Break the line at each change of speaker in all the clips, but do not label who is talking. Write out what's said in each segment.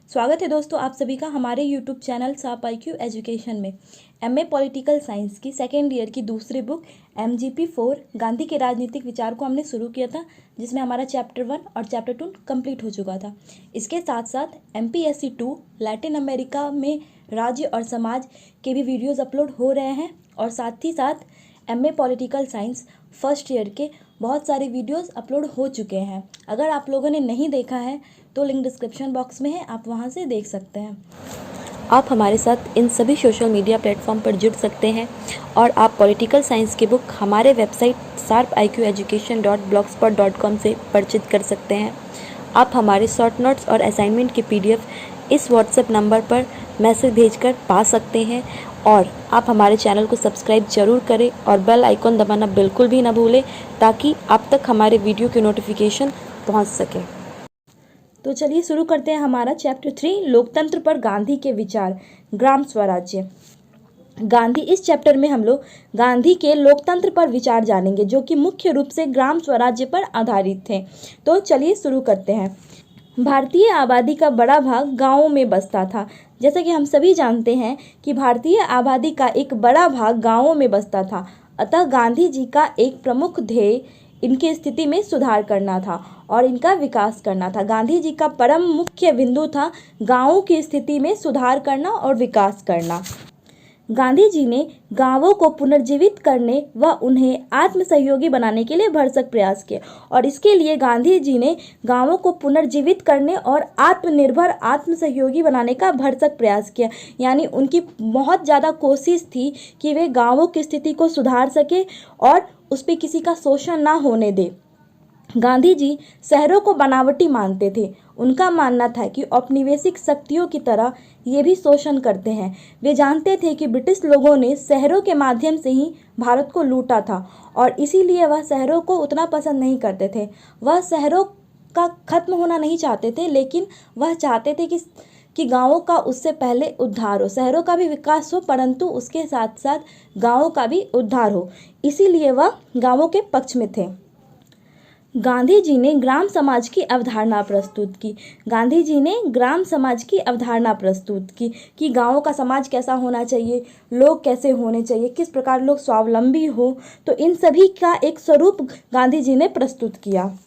स्वागत है दोस्तों आप सभी का हमारे यूट्यूब चैनल साप IQ एजुकेशन में। MA पॉलिटिकल साइंस की सेकेंड ईयर की दूसरी बुक MGP 4 गांधी के राजनीतिक विचार को हमने शुरू किया था, जिसमें हमारा चैप्टर 1 और चैप्टर 2 कंप्लीट हो चुका था। इसके साथ साथ MPSC 2 लैटिन अमेरिका में राज्य और समाज के भी वीडियोज़ अपलोड हो रहे हैं और साथ ही साथ MA political science first year के बहुत सारे वीडियोस अपलोड हो चुके हैं। अगर आप लोगों ने नहीं देखा है तो लिंक डिस्क्रिप्शन बॉक्स में है, आप वहां से देख सकते हैं। आप हमारे साथ इन सभी सोशल मीडिया प्लेटफॉर्म पर जुड़ सकते हैं और आप पॉलिटिकल साइंस की बुक हमारे वेबसाइट sharpiqeducation.blogspot.com से परचेज कर सकते हैं। आप हमारे शॉर्ट नोट्स और असाइनमेंट की PDF इस व्हाट्सएप नंबर पर मैसेज भेजकर पा सकते हैं और आप हमारे चैनल को सब्सक्राइब जरूर करें और बेल आइकॉन दबाना बिल्कुल भी ना भूलें ताकि आप तक हमारे वीडियो की नोटिफिकेशन पहुंच सके। तो चलिए शुरू करते हैं हमारा चैप्टर 3 लोकतंत्र पर गांधी के विचार, ग्राम स्वराज्य। गांधी इस चैप्टर में हम लोग गांधी के लोकतंत्र पर विचार जानेंगे जो कि मुख्य रूप से ग्राम स्वराज्य पर आधारित थे। तो चलिए शुरू करते हैं। भारतीय आबादी का बड़ा भाग गांवों में बसता था। जैसा कि हम सभी जानते हैं कि भारतीय आबादी का एक बड़ा भाग गांवों में बसता था, अतः गांधी जी का एक प्रमुख ध्येय इनकी स्थिति में सुधार करना था और इनका विकास करना था। गांधी जी का परम मुख्य बिंदु था गांवों की स्थिति में सुधार करना और विकास करना। गांधी जी ने गांवों को पुनर्जीवित करने व उन्हें आत्मसहयोगी बनाने के लिए भरसक प्रयास किए और इसके लिए गांधी जी ने गांवों को पुनर्जीवित करने और आत्मनिर्भर आत्मसहयोगी बनाने का भरसक प्रयास किया। यानी उनकी बहुत ज़्यादा कोशिश थी कि वे गांवों की स्थिति को सुधार सके और उस पर किसी का शोषण ना होने दे। गांधी जी शहरों को बनावटी मानते थे। उनका मानना था कि औपनिवेशिक शक्तियों की तरह ये भी शोषण करते हैं। वे जानते थे कि ब्रिटिश लोगों ने शहरों के माध्यम से ही भारत को लूटा था और इसीलिए वह शहरों को उतना पसंद नहीं करते थे। वह शहरों का खत्म होना नहीं चाहते थे, लेकिन वह चाहते थे कि गाँवों का उससे पहले उद्धार हो, शहरों का भी विकास हो परंतु उसके साथ साथ गाँवों का भी उद्धार हो। इसीलिए वह गाँवों के पक्ष में थे। गांधी जी ने ग्राम समाज की अवधारणा प्रस्तुत की। गांधी जी ने ग्राम समाज की अवधारणा प्रस्तुत की कि गाँवों का समाज कैसा होना चाहिए, लोग कैसे होने चाहिए, किस प्रकार लोग स्वावलंबी हो। तो इन सभी का एक स्वरूप गांधी जी ने प्रस्तुत किया।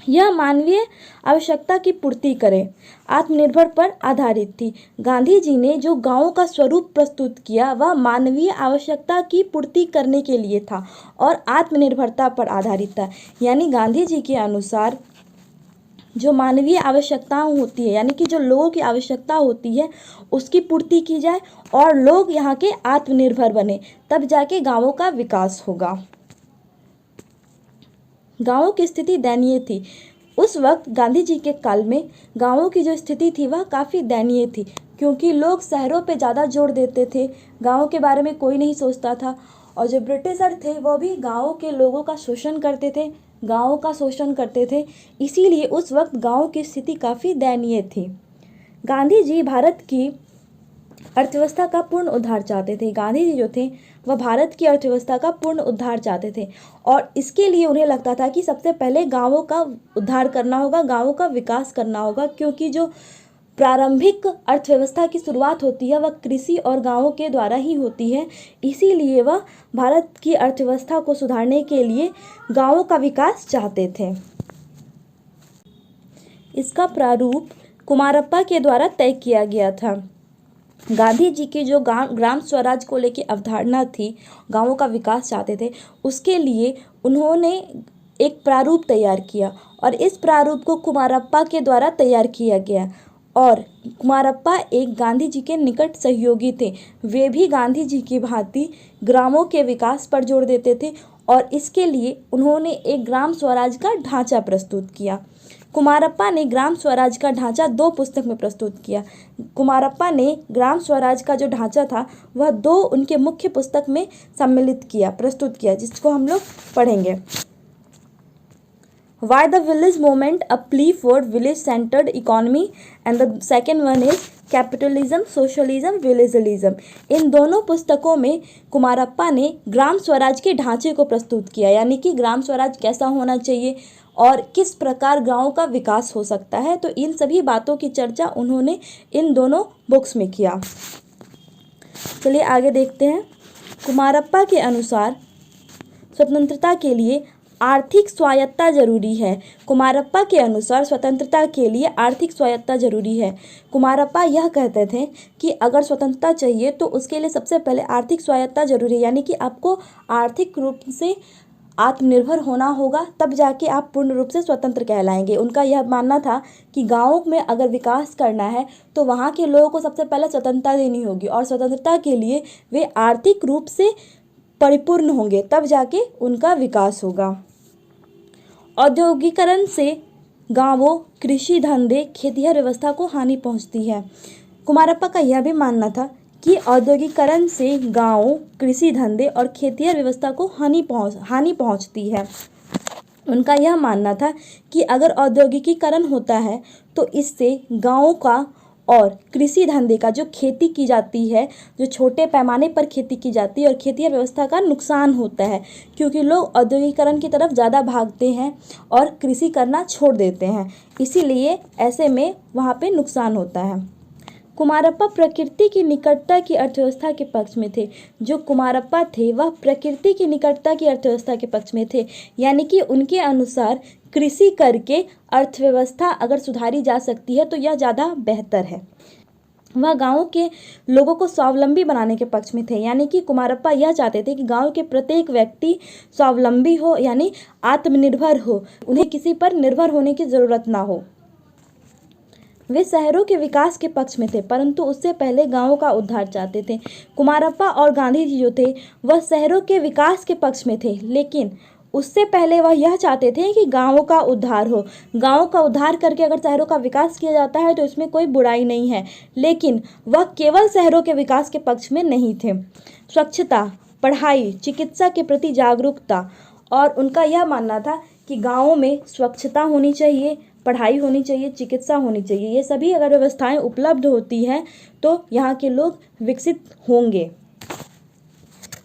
यह मानवीय आवश्यकता की पूर्ति करे, आत्मनिर्भर पर आधारित थी। गांधी जी ने जो गाँवों का स्वरूप प्रस्तुत किया वह मानवीय आवश्यकता की पूर्ति करने के लिए था और आत्मनिर्भरता पर आधारित था। यानी गांधी जी के अनुसार जो मानवीय आवश्यकताएं होती है, यानी कि जो लोगों की आवश्यकता होती है उसकी पूर्ति की जाए और लोग यहाँ के आत्मनिर्भर बने, तब जाके गाँवों का विकास होगा। गाँवों की स्थिति दयनीय थी। उस वक्त गांधी जी के काल में गाँवों की जो स्थिति थी वह काफ़ी दयनीय थी, क्योंकि लोग शहरों पे ज़्यादा जोर देते थे, गाँवों के बारे में कोई नहीं सोचता था। और जो ब्रिटिशर थे वो भी गाँवों के लोगों का शोषण करते थे, गाँवों का शोषण करते थे। इसीलिए उस वक्त गाँवों की स्थिति काफ़ी दयनीय थी। गांधी जी भारत की अर्थव्यवस्था का पूर्ण उद्धार चाहते थे। गांधी जी जो थे वह भारत की अर्थव्यवस्था का पूर्ण उद्धार चाहते थे और इसके लिए उन्हें लगता था कि सबसे पहले गांवों का उद्धार करना होगा, गांवों का विकास करना होगा, क्योंकि जो प्रारंभिक अर्थव्यवस्था की शुरुआत होती है वह कृषि और गांवों के द्वारा ही होती है। इसीलिए वह भारत की अर्थव्यवस्था को सुधारने के लिए गाँवों का विकास चाहते थे। इसका प्रारूप कुमारप्पा के द्वारा तय किया गया था। गांधी जी की जो ग्राम स्वराज को लेकर अवधारणा थी, गांवों का विकास चाहते थे, उसके लिए उन्होंने एक प्रारूप तैयार किया और इस प्रारूप को कुमारप्पा के द्वारा तैयार किया गया। और कुमारप्पा एक गांधी जी के निकट सहयोगी थे। वे भी गांधी जी की भांति ग्रामों के विकास पर जोर देते थे और इसके लिए उन्होंने एक ग्राम स्वराज का ढांचा प्रस्तुत किया। कुमारप्पा ने ग्राम स्वराज का ढांचा 2 पुस्तक में प्रस्तुत किया। कुमारप्पा ने ग्राम स्वराज का जो ढांचा था वह 2 उनके मुख्य पुस्तक में सम्मिलित किया, प्रस्तुत किया, जिसको हम लोग पढ़ेंगे। Why the Village Movement, a plea for village-centered economy, and the second one is capitalism, socialism, villagelism. इन दोनों पुस्तकों में कुमारप्पा ने ग्राम स्वराज के ढांचे को प्रस्तुत किया, यानी कि ग्राम स्वराज कैसा होना चाहिए और किस प्रकार गाँव का विकास हो सकता है। तो इन सभी बातों की चर्चा उन्होंने इन दोनों बुक्स में किया। चलिए आगे देखते हैं। कुमारप्पा के अनुसार स्वतंत्रता के लिए आर्थिक स्वायत्तता जरूरी है। कुमारप्पा के अनुसार स्वतंत्रता के लिए आर्थिक स्वायत्तता जरूरी है। कुमारप्पा यह कहते थे कि अगर स्वतंत्रता चाहिए तो उसके लिए सबसे पहले आर्थिक स्वायत्तता जरूरी है, यानी कि आपको आर्थिक रूप से आत्मनिर्भर होना होगा, तब जाके आप पूर्ण रूप से स्वतंत्र कहलाएंगे। उनका यह मानना था कि गाँव में अगर विकास करना है तो वहाँ के लोगों को सबसे पहले स्वतंत्रता देनी होगी और स्वतंत्रता के लिए वे आर्थिक रूप से परिपूर्ण होंगे, तब जाके उनका विकास होगा। औद्योगिकरण से गांवों, कृषि धंधे, खेतिहर व्यवस्था को हानि पहुंचती है। कुमारप्पा का यह भी मानना था कि औद्योगिकरण से गांवों, कृषि धंधे और खेतिहर व्यवस्था को हानि पहुंचती है। उनका यह मानना था कि अगर औद्योगिकीकरण होता है तो इससे गाँवों का और कृषि धंधे का, जो खेती की जाती है, जो छोटे पैमाने पर खेती की जाती है, और खेतिहर व्यवस्था का नुकसान होता है, क्योंकि लोग औद्योगिकरण की तरफ ज़्यादा भागते हैं और कृषि करना छोड़ देते हैं, इसीलिए ऐसे में वहाँ पे नुकसान होता है। कुमारप्पा प्रकृति की निकटता की अर्थव्यवस्था के पक्ष में थे। जो कुमारप्पा थे वह प्रकृति की निकटता की अर्थव्यवस्था के पक्ष में थे, यानी कि उनके अनुसार कृषि करके अर्थव्यवस्था अगर सुधारी जा सकती है तो यह ज़्यादा बेहतर है। वह गाँव के लोगों को स्वावलंबी बनाने के पक्ष में थे, यानी कि कुमारप्पा यह चाहते थे कि गाँव के प्रत्येक व्यक्ति स्वावलंबी हो, यानी आत्मनिर्भर हो, उन्हें किसी पर निर्भर होने की ज़रूरत ना हो। वे शहरों के विकास के पक्ष में थे, परंतु उससे पहले गाँवों का उद्धार चाहते थे। कुमारप्पा और गांधी जी जो थे वह शहरों के विकास के पक्ष में थे, लेकिन उससे पहले वह यह चाहते थे कि गाँवों का उद्धार हो। गाँव का उद्धार करके अगर शहरों का विकास किया जाता है तो इसमें कोई बुराई नहीं है, लेकिन वह केवल शहरों के विकास के पक्ष में नहीं थे। स्वच्छता, पढ़ाई, चिकित्सा के प्रति जागरूकता, और उनका यह मानना था कि गाँवों में स्वच्छता होनी चाहिए, पढ़ाई होनी चाहिए, चिकित्सा होनी चाहिए। ये सभी अगर व्यवस्थाएं उपलब्ध होती हैं तो यहाँ के लोग विकसित होंगे।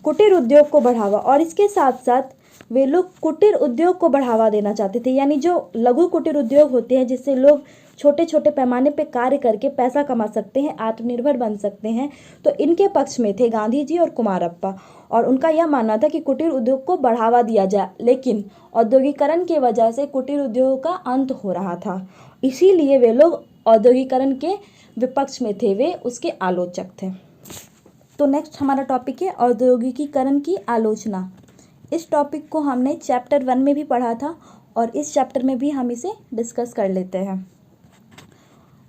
कुटीर उद्योग को बढ़ावा, और इसके साथ साथ वे लोग कुटीर उद्योग को बढ़ावा देना चाहते थे, यानी जो लघु कुटीर उद्योग होते हैं जिससे लोग छोटे छोटे पैमाने पे कार्य करके पैसा कमा सकते हैं, आत्मनिर्भर बन सकते हैं, तो इनके पक्ष में थे गांधी जी और कुमारप्पा। और उनका यह मानना था कि कुटीर उद्योग को बढ़ावा दिया जाए, लेकिन औद्योगिकरण की वजह से कुटीर उद्योग का अंत हो रहा था, इसीलिए वे लोग औद्योगिकरण के विपक्ष में थे, वे उसके आलोचक थे। तो नेक्स्ट हमारा टॉपिक है औद्योगिकीकरण की आलोचना। इस टॉपिक को हमने चैप्टर 1 में भी पढ़ा था और इस चैप्टर में भी हम इसे डिस्कस कर लेते हैं।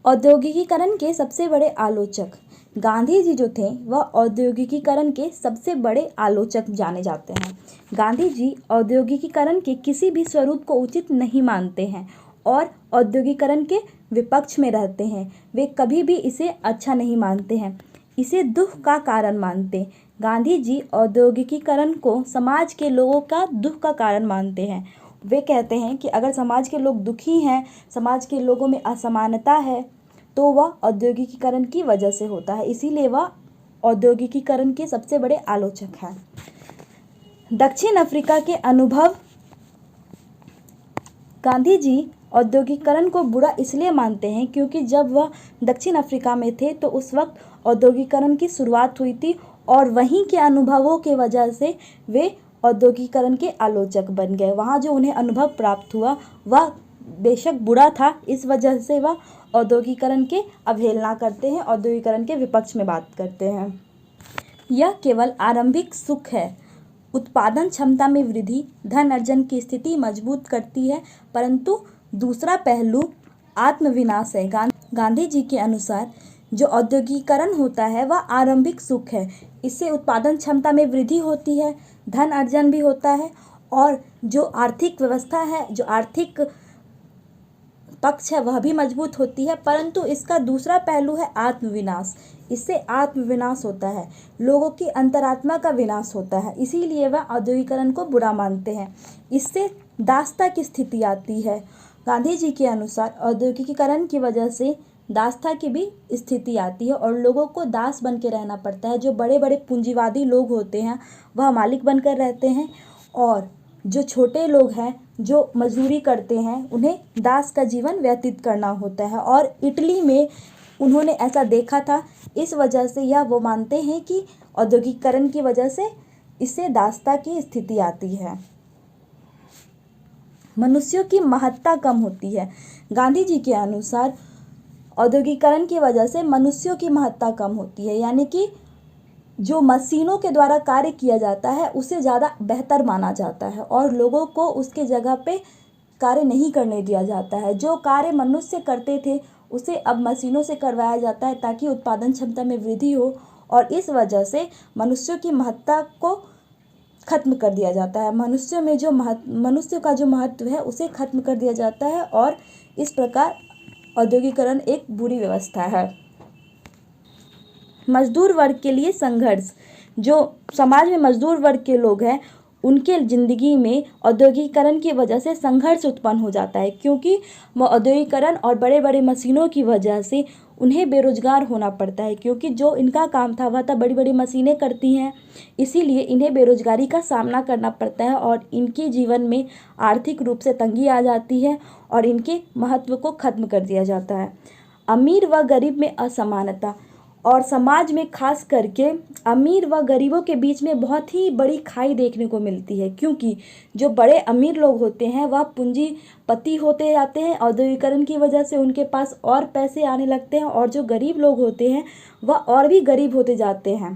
औद्योगिकीकरण के सबसे बड़े आलोचक गांधी जी जो थे वह औद्योगिकीकरण के सबसे बड़े आलोचक जाने जाते हैं। गांधी जी औद्योगिकीकरण के किसी भी स्वरूप को उचित नहीं मानते हैं और औद्योगिकरण के विपक्ष में रहते हैं। वे कभी भी इसे अच्छा नहीं मानते हैं, इसे दुख का कारण मानते। गांधी जी औद्योगिकीकरण को समाज के लोगों का दुख का कारण मानते हैं। वे कहते हैं कि अगर समाज के लोग दुखी हैं, समाज के लोगों में असमानता है, तो वह औद्योगिकीकरण की वजह से होता है, इसीलिए वह औद्योगिकीकरण के सबसे बड़े आलोचक हैं। दक्षिण अफ्रीका के अनुभव। गांधी जी औद्योगिकीकरण को बुरा इसलिए मानते हैं क्योंकि जब वह दक्षिण अफ्रीका में थे तो उस वक्त औद्योगिकीकरण की शुरुआत हुई थी और वहीं के अनुभवों के वजह से वे औद्योगिकीकरण के आलोचक बन गए। वहाँ जो उन्हें अनुभव प्राप्त हुआ वह बेशक बुरा था, इस वजह से वह औद्योगिकीकरण के अवहेलना करते हैं, औद्योगिकीकरण के विपक्ष में बात करते हैं। यह केवल आरंभिक सुख है, उत्पादन क्षमता में वृद्धि धन अर्जन की स्थिति मजबूत करती है, परंतु दूसरा पहलू आत्मविनाश है। गांधी जी के अनुसार जो औद्योगिकीकरण होता है वह आरंभिक सुख है, इससे उत्पादन क्षमता में वृद्धि होती है, धन अर्जन भी होता है और जो आर्थिक व्यवस्था है, जो आर्थिक पक्ष है वह भी मजबूत होती है, परंतु इसका दूसरा पहलू है आत्मविनाश। इससे आत्मविनाश होता है, लोगों की अंतरात्मा का विनाश होता है, इसीलिए वह औद्योगिकीकरण को बुरा मानते हैं। इससे दासता की स्थिति आती है। गांधी जी के अनुसार औद्योगिकीकरण की वजह से दासता की भी स्थिति आती है और लोगों को दास बन के रहना पड़ता है। जो बड़े बड़े पूंजीवादी लोग होते हैं वह मालिक बनकर रहते हैं और
जो छोटे लोग हैं जो मजदूरी करते हैं उन्हें दास का जीवन व्यतीत करना होता है। और इटली में उन्होंने ऐसा देखा था, इस वजह से या वो मानते हैं कि औद्योगिकरण की वजह से इससे दासता की स्थिति आती है। मनुष्यों की महत्ता कम होती है। गांधी जी के अनुसार औद्योगिकरण की वजह से मनुष्यों की महत्ता कम होती है, यानी कि जो मशीनों के द्वारा कार्य किया जाता है उसे ज़्यादा बेहतर माना जाता है और लोगों को उसके जगह पे कार्य नहीं करने दिया जाता है। जो कार्य मनुष्य करते थे उसे अब मशीनों से करवाया जाता है ताकि उत्पादन क्षमता में वृद्धि हो, और इस वजह से मनुष्यों की महत्ता को खत्म कर दिया जाता है। मनुष्य का जो महत्व है उसे खत्म कर दिया जाता है, और इस प्रकार औद्योगिकरण एक बुरी व्यवस्था है। मजदूर वर्ग के लिए संघर्ष। जो समाज में मजदूर वर्ग के लोग हैं उनके ज़िंदगी में औद्योगिकरण की वजह से संघर्ष उत्पन्न हो जाता है, क्योंकि औद्योगिकरण और बड़े बड़े मशीनों की वजह से उन्हें बेरोजगार होना पड़ता है, क्योंकि जो इनका काम था वह था बड़ी बड़ी मशीनें करती हैं, इसीलिए इन्हें बेरोजगारी का सामना करना पड़ता है और इनके जीवन में आर्थिक रूप से तंगी आ जाती है और इनके महत्व को खत्म कर दिया जाता है। अमीर व गरीब में असमानता। और समाज में खास करके अमीर व गरीबों के बीच में बहुत ही बड़ी खाई देखने को मिलती है, क्योंकि जो बड़े अमीर लोग होते हैं वह पूंजीपति होते जाते हैं औद्योगिकरण की वजह से, उनके पास और पैसे आने लगते हैं, और जो गरीब लोग होते हैं वह और भी गरीब होते जाते हैं।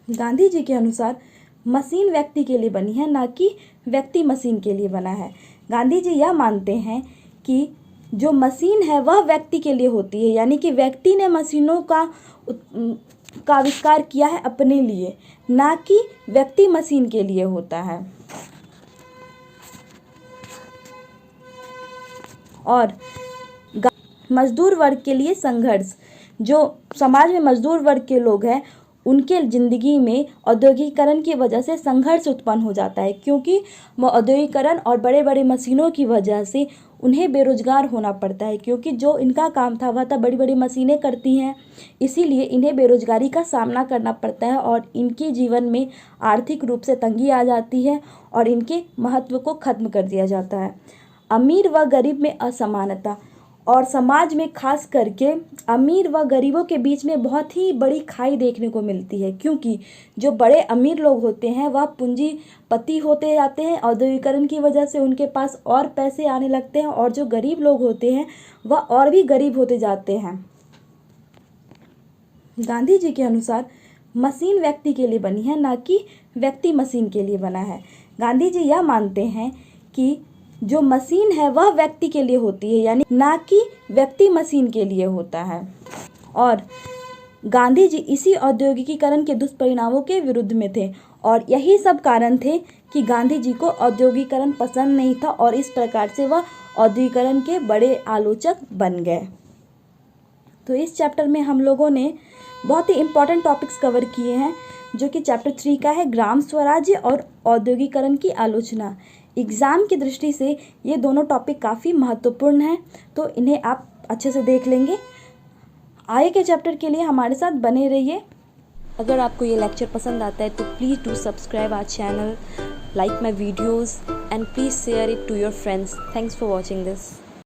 गांधी जी के अनुसार मशीन व्यक्ति के लिए बनी है, ना कि व्यक्ति मशीन के लिए बना है। गांधी जी यह मानते हैं कि जो मशीन है वह व्यक्ति के लिए होती है, यानी कि व्यक्ति ने मशीनों का आविष्कार किया है अपने लिए, ना कि व्यक्ति मशीन के लिए होता है। और मजदूर वर्ग के लिए संघर्ष। जो समाज में मजदूर वर्ग के लोग हैं उनके ज़िंदगी में औद्योगिकरण की वजह से संघर्ष उत्पन्न हो जाता है, क्योंकि औद्योगिकरण और बड़े बड़े मशीनों की वजह से उन्हें बेरोजगार होना पड़ता है, क्योंकि जो इनका काम था वह था बड़ी बड़ी मशीनें करती हैं, इसीलिए इन्हें बेरोजगारी का सामना करना पड़ता है और इनके जीवन में आर्थिक रूप से तंगी आ जाती है और इनके महत्व को खत्म कर दिया जाता है। अमीर व गरीब में असमानता। और समाज में खास करके अमीर व गरीबों के बीच में बहुत ही बड़ी खाई देखने को मिलती है, क्योंकि जो बड़े अमीर लोग होते हैं वह पूंजीपति होते जाते हैं औद्योगिकरण की वजह से, उनके पास और पैसे आने लगते हैं, और जो गरीब लोग होते हैं वह और भी गरीब होते जाते हैं। गांधी जी के अनुसार मशीन व्यक्ति के लिए बनी है, ना कि व्यक्ति मशीन के लिए बना है। गांधी जी यह मानते हैं कि जो मशीन है वह व्यक्ति के लिए होती है, यानी ना कि व्यक्ति मशीन के लिए होता है। और गांधी जी इसी औद्योगिकीकरण के दुष्परिणामों के विरुद्ध में थे, और यही सब कारण थे कि गांधी जी को औद्योगिकरण पसंद नहीं था, और इस प्रकार से वह औद्योगिकरण के बड़े आलोचक बन गए। तो इस चैप्टर में हम लोगों ने बहुत ही इम्पोर्टेंट टॉपिक्स कवर किए हैं, जो कि चैप्टर 3 का है ग्राम स्वराज्य और औद्योगिकरण की आलोचना। एग्ज़ाम की दृष्टि से ये दोनों टॉपिक काफ़ी महत्वपूर्ण हैं, तो इन्हें आप अच्छे से देख लेंगे। आगे के चैप्टर के लिए हमारे साथ बने रहिए।
अगर आपको ये लेक्चर पसंद आता है तो please do subscribe our channel, like my videos and please share it to your friends. Thanks for watching this.